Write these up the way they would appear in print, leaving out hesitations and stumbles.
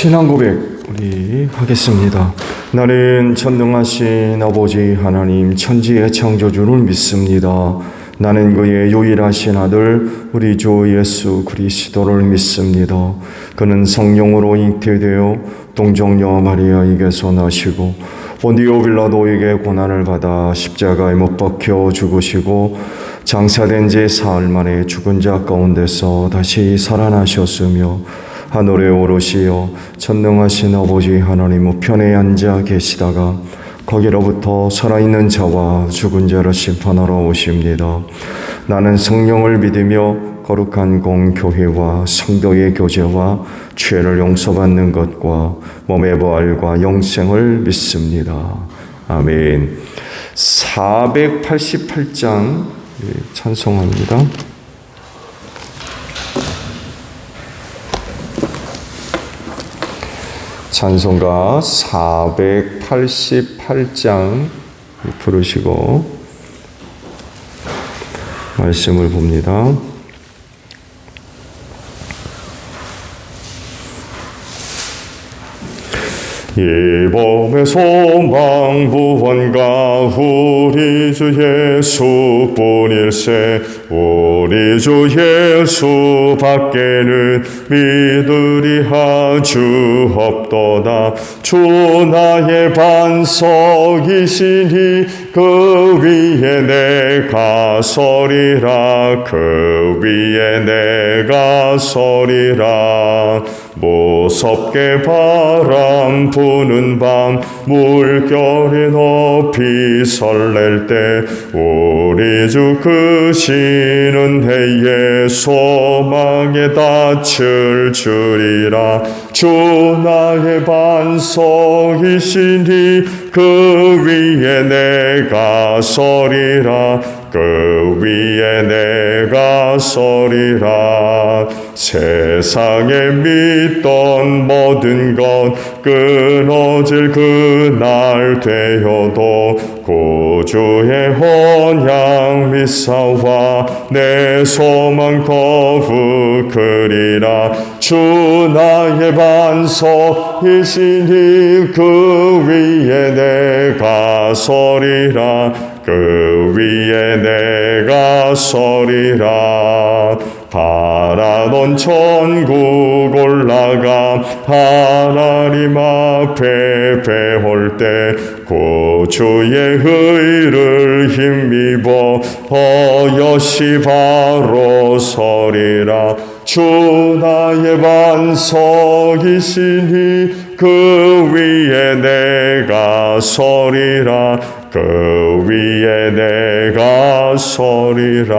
신앙 고백 우리 하겠습니다. 나는 전능하신 아버지 하나님 천지의 창조주를 믿습니다. 나는 그의 유일하신 아들 우리 주 예수 그리스도를 믿습니다. 그는 성령으로 잉태되어 동정녀 마리아에게서 나시고 본디오 빌라도에게 고난을 받아 십자가에 못 박혀 죽으시고 장사된 지 사흘 만에 죽은 자 가운데서 다시 살아나셨으며 하늘에 오르시어 전능하신 아버지 하나님 우편에 앉아 계시다가 거기로부터 살아있는 자와 죽은 자를 심판하러 오십니다. 나는 성령을 믿으며 거룩한 공교회와 성도의 교제와 죄를 용서받는 것과 몸의 부활과 영생을 믿습니다. 아멘. 488장 찬송합니다. 찬송가 488장 부르시고 말씀을 봅니다. 이 몸의 소망 구원가 우리 주 예수뿐일세. 우리 주 예수 밖에는 믿으리 아주 없도다. 주 나의 반석이시니 그 위에 내가 서리라. 그 위에 내가 서리라. 무섭게 바람 부는 밤 물결이 높이 설렐 때 우리 주 크시는 해에 소망에 닻을 주리라. 주 나의 반석이시니 그 위에 내가 서리라. 그 위에 내가 서리라. 세상에 믿던 모든 것 끊어질 그날 되어도 구주의 언약 믿사와 내 소망 더욱 크리라. 주 나의 반석이시니 그 위에 내가 서리라. 그 위에 내가 서리라. 바라던 천국 올라가 하나님 앞에 배울 때 구주의 의를 힘입어 어여시 바로 서리라. 주 나의 반석이시니 그 위에 내가 서리라. 그 위에 내가 서리라.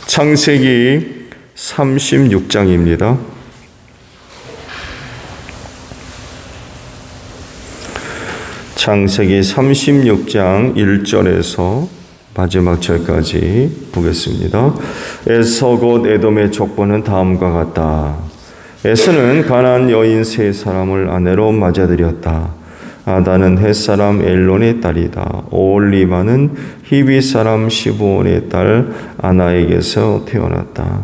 창세기 36장입니다. 창세기 36장 1절에서 마지막 절까지 보겠습니다. 에서 곧 에돔의 족보는 다음과 같다. 에서는 가나안 여인 세 사람을 아내로 맞아들였다. 아다는 헷사람 엘론의 딸이다. 오홀리바는 히비 사람 시브온의 딸 아나에게서 태어났다.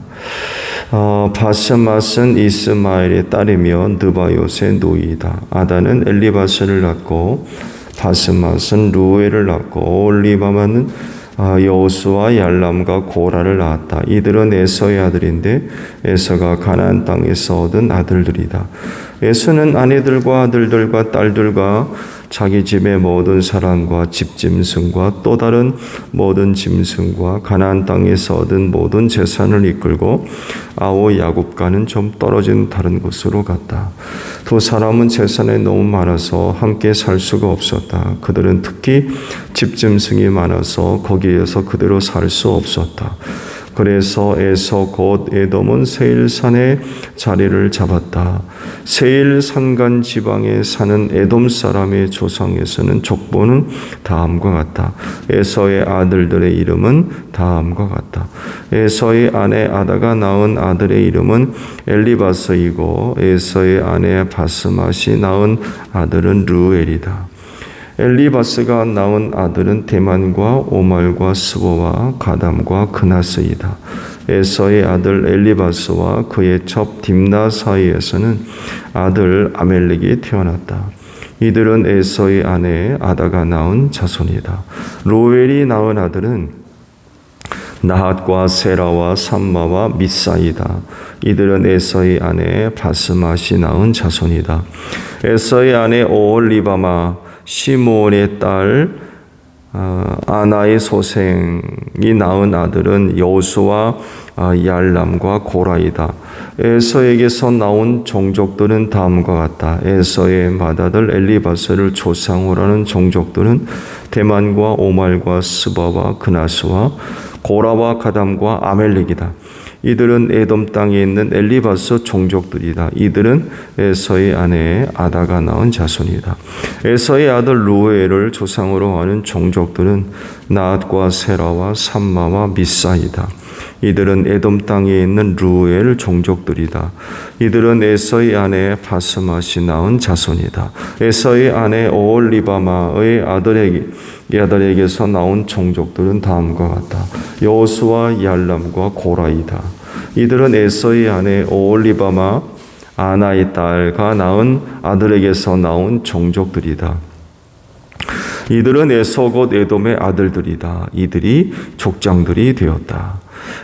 바스맛은 이스마엘의 딸이며 느바요스의 노이다. 아다는 엘리바스를 낳고 바스맛은 루엘을 낳고 오홀리바만은 여호수와 얄람과 고라를 낳았다. 이들은 에서의 아들인데 에서가 가나안 땅에서 얻은 아들들이다. 에서는 아내들과 아들들과 딸들과 자기 집의 모든 사람과 집짐승과 또 다른 모든 짐승과 가나안 땅에서 얻은 모든 재산을 이끌고 아우 야곱과는 좀 떨어진 다른 곳으로 갔다. 두 사람은 재산이 너무 많아서 함께 살 수가 없었다. 그들은 특히 집짐승이 많아서 거기에서 그대로 살 수 없었다. 그래서 에서 곧 에돔은 세일산에 자리를 잡았다. 세일 산간 지방에 사는 에돔 사람의 조상에서는 족보는 다음과 같다. 에서의 아들들의 이름은 다음과 같다. 에서의 아내 아다가 낳은 아들의 이름은 엘리바스이고 에서의 아내 바스맛이 낳은 아들은 르엘이다. 엘리바스가 낳은 아들은 데만과 오말과 스보와 가담과 그나스이다. 에서의 아들 엘리바스와 그의 첩 딥나 사이에서는 아들 아멜렉이 태어났다. 이들은 에서의 아내 아다가 낳은 자손이다. 로웰이 낳은 아들은 나핫과 세라와 삼마와 미사이다. 이들은 에서의 아내 바스맛이 낳은 자손이다. 에서의 아내 오홀리바마 시므온의 딸 아나의 소생이 낳은 아들은 여호수와 얄람과 고라이다. 에서에게서 나온 종족들은 다음과 같다. 에서의 맏아들 엘리바스를 조상으로 하는 종족들은 데만과 오말과 스바와 그나스와 고라와 가담과 아멜렉이다. 이들은 에돔 땅에 있는 엘리바스 종족들이다. 이들은 에서의 아내 아다가 낳은 자손이다. 에서의 아들 루엘을 조상으로 하는 종족들은 나핫과 세라와 삼마와 미사이다. 이들은 에돔 땅에 있는 루엘 종족들이다. 이들은 에서의 아내 바스맛이 낳은 자손이다. 에서의 아내 오홀리바마의 아들에게서 나온 종족들은 다음과 같다. 여호수와 얄람과 고라이다. 이들은 에서의 아내 오홀리바마 아나의 딸과 낳은 아들에게서 나온 종족들이다. 이들은 에서 곧 에돔의 아들들이다. 이들이 족장들이 되었다.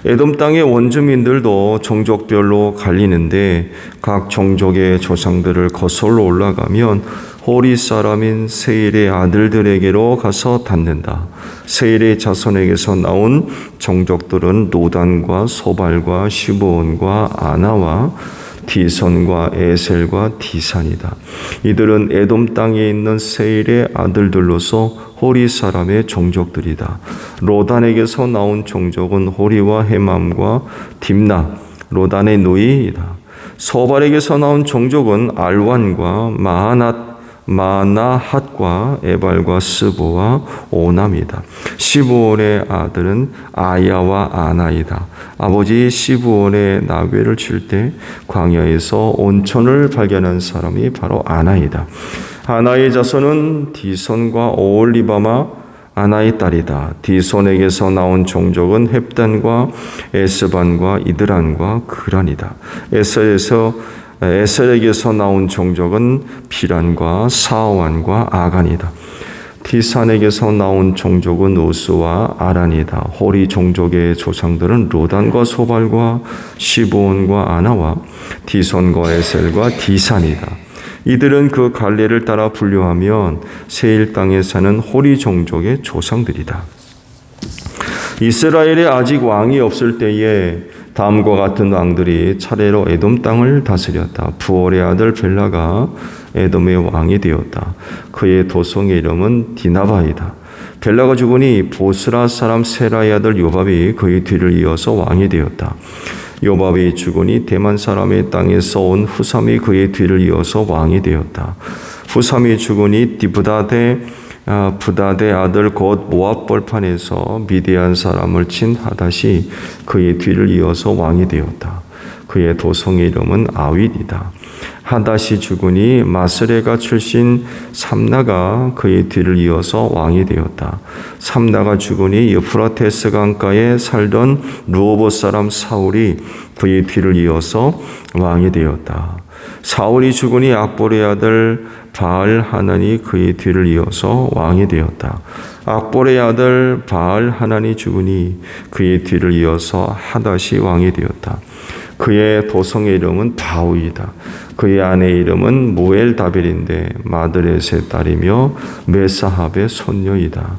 에돔 땅의 원주민들도 종족별로 갈리는데 각 종족의 조상들을 거슬러 올라가면 호리 사람인 세일의 아들들에게로 가서 닿는다. 세일의 자손에게서 나온 종족들은 로단과 소발과 시브온과 아나와 디손과 에셀과 디산이다. 이들은 에돔 땅에 있는 세일의 아들들로서 호리 사람의 종족들이다. 로단에게서 나온 종족은 호리와 헤맘과 딥나, 로단의 누이이다. 소발에게서 나온 종족은 알완과 마나핫과 에발과 스보와 오남이다. 시브온의 아들은 아야와 아나이다. 아버지 시브온의 나귀를 칠 때 광야에서 온천을 발견한 사람이 바로 아나이다. 아나의 자손은 디손과 오홀리바마 아나의 딸이다. 디손에게서 나온 종족은 헵단과 에스반과 이드란과 그란이다. 에셀에게서 나온 종족은 비란과 사완과 아간이다. 디산에게서 나온 종족은 우스와 아란이다. 호리 종족의 조상들은 로단과 소발과 시브온과 아나와 디손과 에셀과 디산이다. 이들은 그 갈래를 따라 분류하면 세일 땅에 사는 호리 종족의 조상들이다. 이스라엘에 아직 왕이 없을 때에 다음과 같은 왕들이 차례로 에돔 땅을 다스렸다. 부올의 아들 벨라가 에돔의 왕이 되었다. 그의 도성의 이름은 디나바이다. 벨라가 죽으니 보스라 사람 세라의 아들 요밥이 그의 뒤를 이어서 왕이 되었다. 요밥이 죽으니 대만 사람의 땅에서 온 후삼이 그의 뒤를 이어서 왕이 되었다. 후삼이 죽으니 부다데 아들 곧 모압 벌판에서 미디안 사람을 친 하닷이 그의 뒤를 이어서 왕이 되었다. 그의 도성의 이름은 아윗이다. 하닷이 죽으니 마스레가 출신 삼나가 그의 뒤를 이어서 왕이 되었다. 삼나가 죽으니 유프라테스 강가에 살던 루호봇 사람 사울이 그의 뒤를 이어서 왕이 되었다. 사울이 죽으니 악보르의 아들 바알 하난이 그의 뒤를 이어서 왕이 되었다. 악보르의 아들 바알 하난이 죽으니 그의 뒤를 이어서 하닷이 왕이 되었다. 그의 도성의 이름은 바우이다. 그의 아내의 이름은 무엘다벨인데 마드렛의 딸이며 메사합의 손녀이다.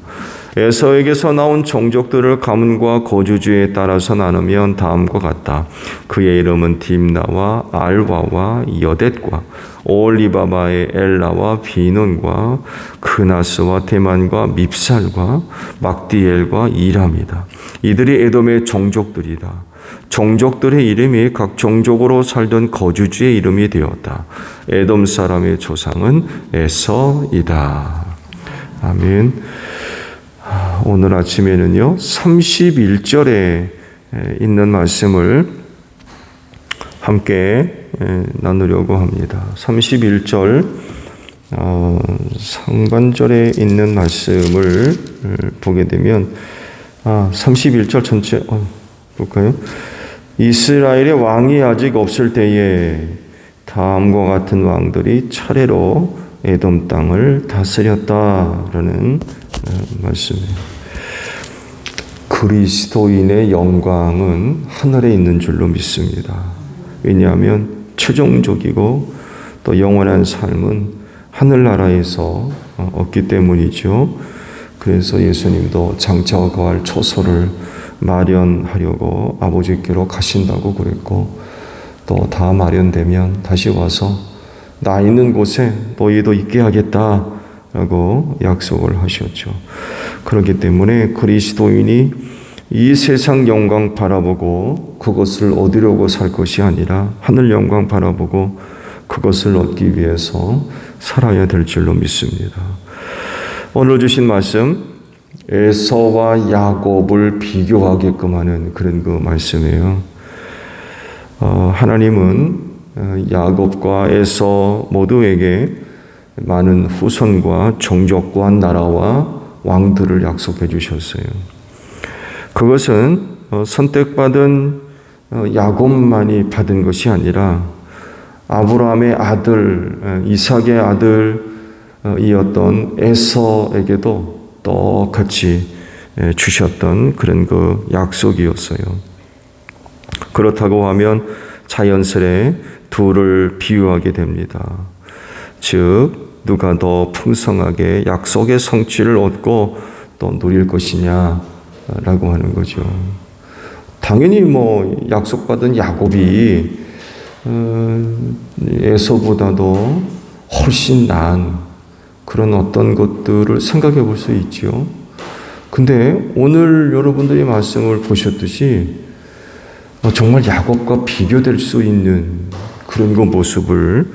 에서에게서 나온 종족들을 가문과 거주지에 따라서 나누면 다음과 같다. 그의 이름은 딥나와 알와와 여댓과 오홀리바마의 엘라와 비논과 그나스와 테만과 밉살과 막디엘과 이람이다. 이들이 에돔의 종족들이다. 종족들의 이름이 각 종족으로 살던 거주지의 이름이 되었다. 에돔 사람의 조상은 에서이다. 아멘. 오늘 아침에는요 31절에 있는 말씀을 함께 나누려고 합니다. 31절 상반절에 있는 말씀을 보게 되면 31절 전체 볼까요? 이스라엘의 왕이 아직 없을 때에 다음과 같은 왕들이 차례로 에돔 땅을 다스렸다라는 말씀이에요. 그리스도인의 영광은 하늘에 있는 줄로 믿습니다. 왜냐하면 최종적이고 또 영원한 삶은 하늘나라에서 없기 때문이죠. 그래서 예수님도 장차와 거할 초소를 마련하려고 아버지께로 가신다고 그랬고, 또 다 마련되면 다시 와서 나 있는 곳에 너희도 있게 하겠다라고 약속을 하셨죠. 그렇기 때문에 그리스도인이 이 세상 영광 바라보고 그것을 얻으려고 살 것이 아니라 하늘 영광 바라보고 그것을 얻기 위해서 살아야 될 줄로 믿습니다. 오늘 주신 말씀, 에서와 야곱을 비교하게끔 하는 그런 그 말씀이에요. 하나님은 야곱과 에서 모두에게 많은 후손과 종족과 나라와 왕들을 약속해 주셨어요. 그것은 선택받은 야곱만이 받은 것이 아니라 아브라함의 아들, 이삭의 아들이었던 에서에게도 똑같이 주셨던 그런 그 약속이었어요. 그렇다고 하면 자연스레 둘을 비유하게 됩니다. 즉 누가 더 풍성하게 약속의 성취를 얻고 또 누릴 것이냐라고 하는 거죠. 당연히 약속받은 야곱이 에서보다도 훨씬 나은 그런 어떤 것들을 생각해 볼 수 있죠. 근데 오늘 여러분들이 말씀을 보셨듯이 정말 야곱과 비교될 수 있는 그런 그 모습을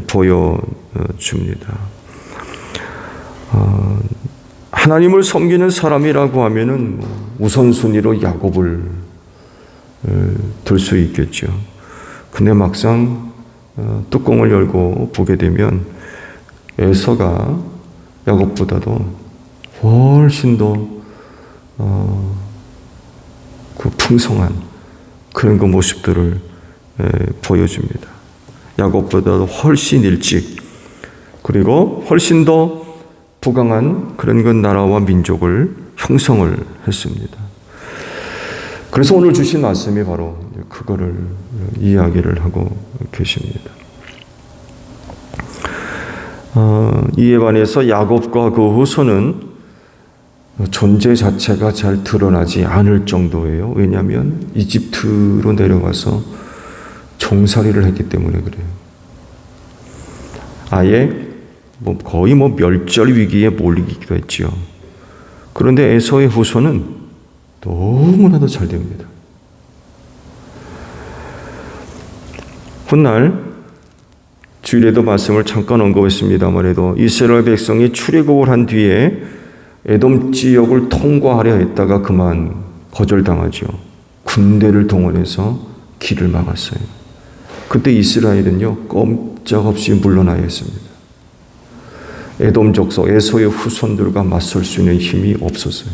보여줍니다. 하나님을 섬기는 사람이라고 하면은 우선순위로 야곱을 들 수 있겠죠. 근데 막상 뚜껑을 열고 보게 되면 에서가 야곱보다도 훨씬 더 그 풍성한 그런 그 모습들을 보여줍니다. 야곱보다도 훨씬 일찍, 그리고 훨씬 더 부강한 그런 그 나라와 민족을 형성을 했습니다. 그래서 오늘 주신 말씀이 바로 그거를 이야기를 하고 계십니다. 이에 반해서 야곱과 그 후손은 존재 자체가 잘 드러나지 않을 정도예요. 왜냐하면 이집트로 내려가서 종살이를 했기 때문에 그래요. 아예 거의 멸절 위기에 몰리기도 했지요. 그런데 에서의 후손은 너무나도 잘 됩니다. 훗날 주일에도 말씀을 잠깐 언급했습니다만 이스라엘 백성이 출애굽을 한 뒤에 에돔 지역을 통과하려 했다가 그만 거절당하죠. 군대를 동원해서 길을 막았어요. 그때 이스라엘은요 꼼짝없이 물러나야 했습니다. 에돔 족속 에서의 후손들과 맞설 수 있는 힘이 없었어요.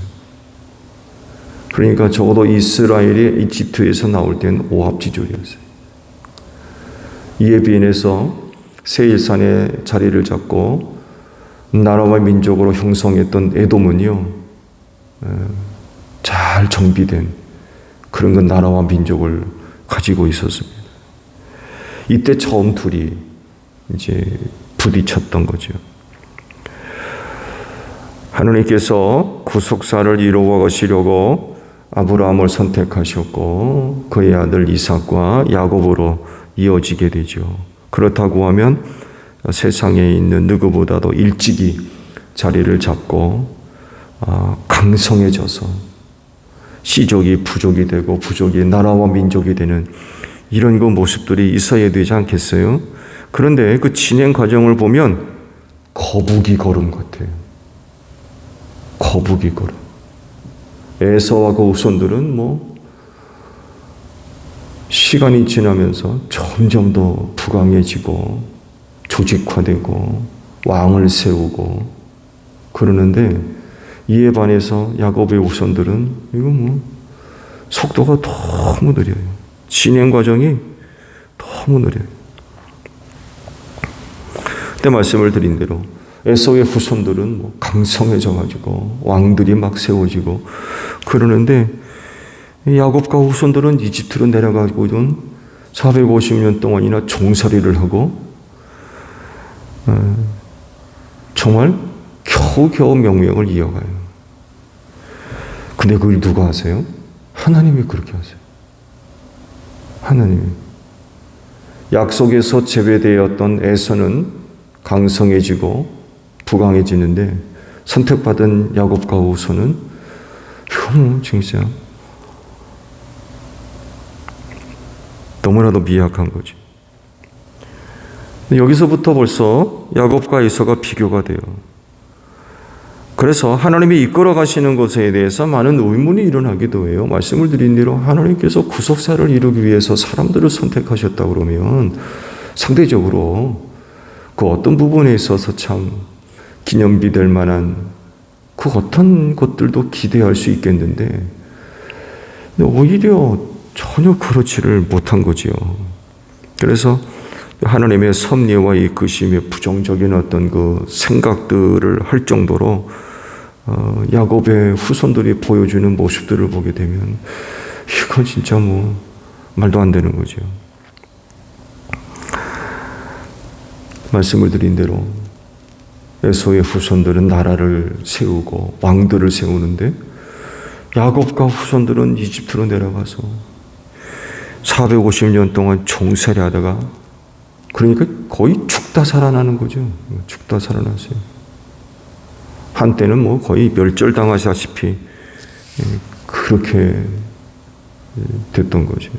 그러니까 적어도 이스라엘이 이집트에서 나올 때는 오합지졸이었어요. 이에 비인해서 세일산에 자리를 잡고 나라와 민족으로 형성했던 에돔은요 잘 정비된 그런 그 나라와 민족을 가지고 있었습니다. 이때 처음 둘이 이제 부딪혔던 거죠. 하나님께서 구속사를 이루어 가시려고 아브라함을 선택하셨고 그의 아들 이삭과 야곱으로 이어지게 되죠. 그렇다고 하면 세상에 있는 누구보다도 일찍이 자리를 잡고 강성해져서 씨족이 부족이 되고 부족이 나라와 민족이 되는 이런 그 모습들이 있어야 되지 않겠어요? 그런데 그 진행 과정을 보면 거북이 걸음 같아요. 거북이 걸음. 에서와 그 후손들은 시간이 지나면서 점점 더 부강해지고 조직화되고 왕을 세우고 그러는데 이에 반해서 야곱의 후손들은 이거 속도가 너무 느려요. 진행 과정이 너무 느려요. 그때 말씀을 드린 대로 에서의 후손들은 강성해져가지고 왕들이 막 세워지고 그러는데 야곱과 후손들은 이집트로 내려가고 450년 동안이나 종살이를 하고 정말 겨우겨우 명령을 이어가요. 근데 그걸 누가 하세요? 하나님이 그렇게 하세요. 하나님이. 약속에서 제외되었던 에서는 강성해지고 부강해지는데 선택받은 야곱과 후손은 이거 진짜 너무나도 미약한 거죠. 여기서부터 벌써 야곱과 에서가 비교가 돼요. 그래서 하나님이 이끌어 가시는 것에 대해서 많은 의문이 일어나기도 해요. 말씀을 드린 대로 하나님께서 구속사를 이루기 위해서 사람들을 선택하셨다 그러면 상대적으로 그 어떤 부분에 있어서 참 기념비 될 만한 그 어떤 것들도 기대할 수 있겠는데 오히려 전혀 그렇지를 못한 거지요. 그래서 하나님의 섭리와 이끄심의 부정적인 어떤 그 생각들을 할 정도로 야곱의 후손들이 보여주는 모습들을 보게 되면 이건 진짜 말도 안 되는 거죠. 말씀을 드린 대로 에서의 후손들은 나라를 세우고 왕들을 세우는데 야곱과 후손들은 이집트로 내려가서 450년 동안 종살이 하다가 그러니까 거의 죽다 살아나는 거죠. 죽다 살아났어요. 한때는 거의 멸절당하시다시피 그렇게 됐던 거죠.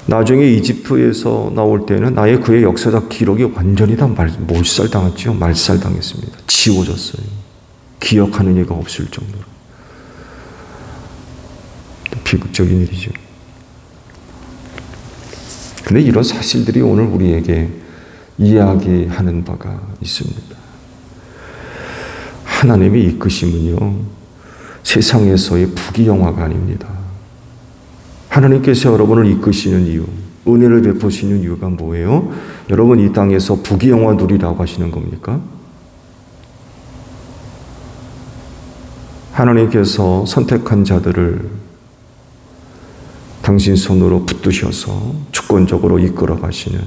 나중에 이집트에서 나올 때는 아예 그의 역사적 기록이 완전히 다 몰살당했죠. 말살당했습니다. 지워졌어요. 기억하는 이가 없을 정도로. 비극적인 일이죠. 근데 이런 사실들이 오늘 우리에게 이야기하는 바가 있습니다. 하나님의 이끄심은요, 세상에서의 부귀영화가 아닙니다. 하나님께서 여러분을 이끄시는 이유, 은혜를 베푸시는 이유가 뭐예요? 여러분 이 땅에서 부귀영화 누리라고 하시는 겁니까? 하나님께서 선택한 자들을 당신 손으로 붙드셔서 주권적으로 이끌어 가시는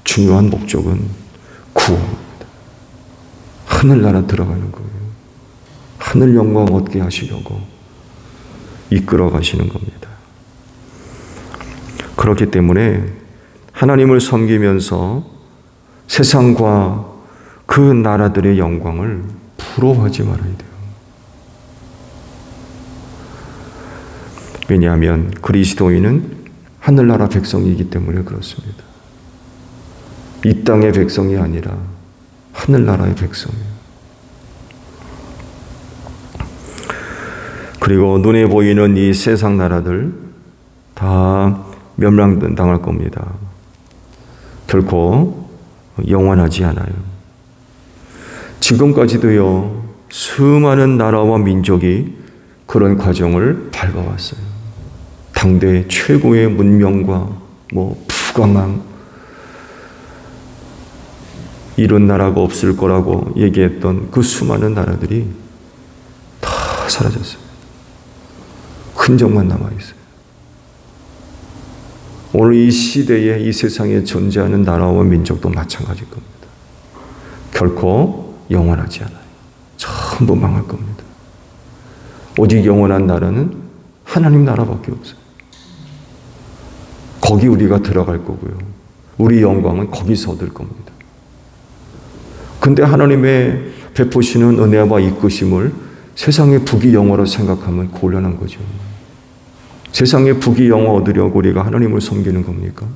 중요한 목적은 구원입니다. 하늘나라 들어가는 거예요. 하늘 영광 얻게 하시려고 이끌어 가시는 겁니다. 그렇기 때문에 하나님을 섬기면서 세상과 그 나라들의 영광을 부러워하지 말아야 돼요. 왜냐하면 그리스도인은 하늘나라 백성이기 때문에 그렇습니다. 이 땅의 백성이 아니라 하늘나라의 백성이에요. 그리고 눈에 보이는 이 세상 나라들 다 멸망당할 겁니다. 결코 영원하지 않아요. 지금까지도요, 수많은 나라와 민족이 그런 과정을 밟아왔어요. 당대 최고의 문명과 부강함, 이런 나라가 없을 거라고 얘기했던 그 수많은 나라들이 다 사라졌어요. 흔적만 남아있어요. 오늘 이 시대에 이 세상에 존재하는 나라와 민족도 마찬가지일 겁니다. 결코 영원하지 않아요. 전부 망할 겁니다. 오직 영원한 나라는 하나님 나라밖에 없어요. 거기 우리가 들어갈 거고요. 우리 영광은 거기서 얻을 겁니다. 근데 하나님의 베푸시는 은혜와 이끄심을 세상의 부귀영화로 생각하면 곤란한 거죠. 세상의 부귀영화 얻으려고 우리가 하나님을 섬기는 겁니까?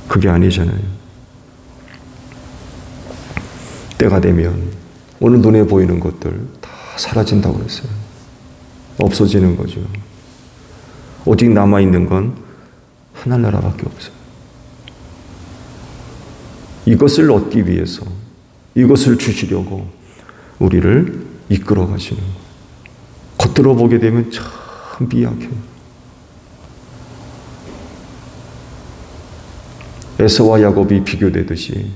그게 아니잖아요. 때가 되면 오늘 눈에 보이는 것들 다 사라진다고 그랬어요. 없어지는 거죠. 오직 남아있는 건 하늘나라밖에 없어요. 이것을 얻기 위해서, 이것을 주시려고 우리를 이끌어 가시는 거예요. 겉들어 보게 되면 참 미약해요. 에서와 야곱이 비교되듯이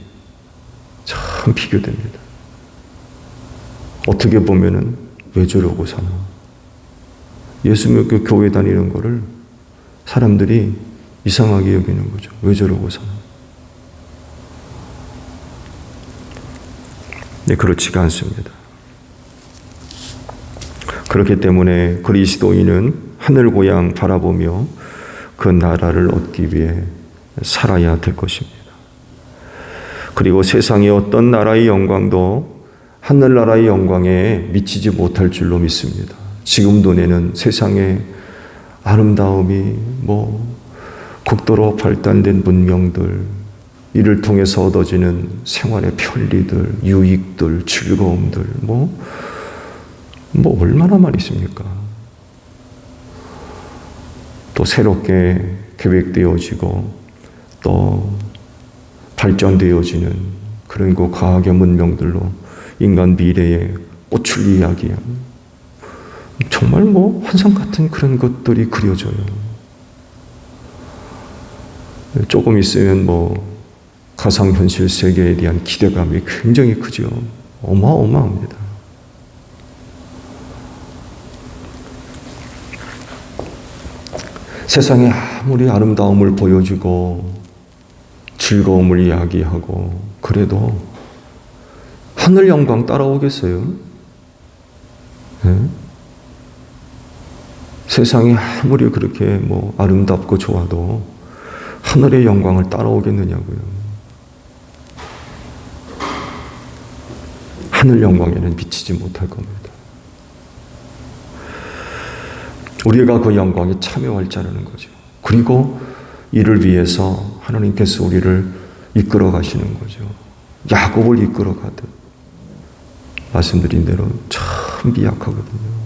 참 비교됩니다. 어떻게 보면은 왜 저러고 사나? 예수 믿고 교회 다니는 거를 사람들이 이상하게 여기는 거죠. 왜 저러고 사나? 네, 그렇지가 않습니다. 그렇기 때문에 그리스도인은 하늘 고향 바라보며 그 나라를 얻기 위해 살아야 될 것입니다. 그리고 세상의 어떤 나라의 영광도 하늘나라의 영광에 미치지 못할 줄로 믿습니다. 지금 눈에는 세상의 아름다움이 극도로 발달된 문명들, 이를 통해서 얻어지는 생활의 편리들, 유익들, 즐거움들, 얼마나 많이 있습니까? 또 새롭게 계획되어지고 또 발전되어지는 그런 과학의 문명들로 인간 미래의 꽃을 이야기한 정말 환상 같은 그런 것들이 그려져요. 조금 있으면 가상현실 세계에 대한 기대감이 굉장히 크죠. 어마어마합니다. 세상에 아무리 아름다움을 보여주고 즐거움을 이야기하고 그래도 하늘 영광 따라오겠어요? 네? 세상이 아무리 그렇게 아름답고 좋아도 하늘의 영광을 따라오겠느냐고요. 하늘 영광에는 미치지 못할 겁니다. 우리가 그 영광에 참여할 자라는 거죠. 그리고 이를 위해서 하나님께서 우리를 이끌어 가시는 거죠. 야곱을 이끌어 가듯. 말씀드린 대로 참 미약하거든요.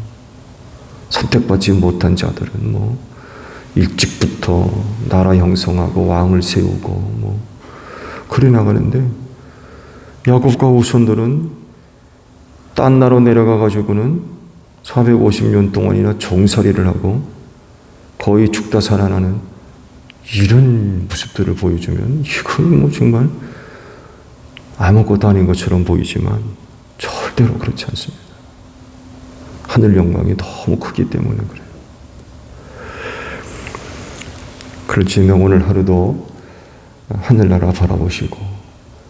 선택받지 못한 자들은 일찍부터 나라 형성하고 왕을 세우고 그래 나가는데 야곱과 후손들은 딴 나라로 내려가 가지고는 450년 동안이나 종살이를 하고 거의 죽다 살아나는 이런 모습들을 보여주면 이건 정말 아무것도 아닌 것처럼 보이지만 절대로 그렇지 않습니다. 하늘 영광이 너무 크기 때문에 그래요. 그렇지만 오늘 하루도 하늘나라 바라보시고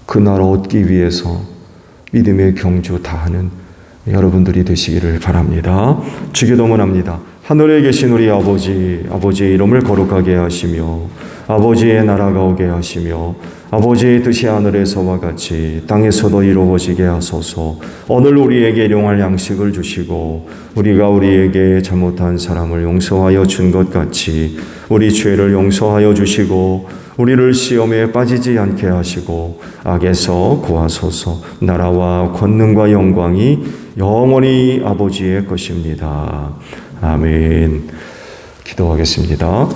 그 나라 얻기 위해서 믿음의 경주 다하는 여러분들이 되시기를 바랍니다. 주기도문합니다. 하늘에 계신 우리 아버지, 아버지의 이름을 거룩하게 하시며 아버지의 나라가 오게 하시며 아버지의 뜻이 하늘에서와 같이 땅에서도 이루어지게 하소서. 오늘 우리에게 일용할 양식을 주시고 우리가 우리에게 잘못한 사람을 용서하여 준 것 같이 우리 죄를 용서하여 주시고 우리를 시험에 빠지지 않게 하시고 악에서 구하소서. 나라와 권능과 영광이 영원히 아버지의 것입니다. 아멘. 기도하겠습니다.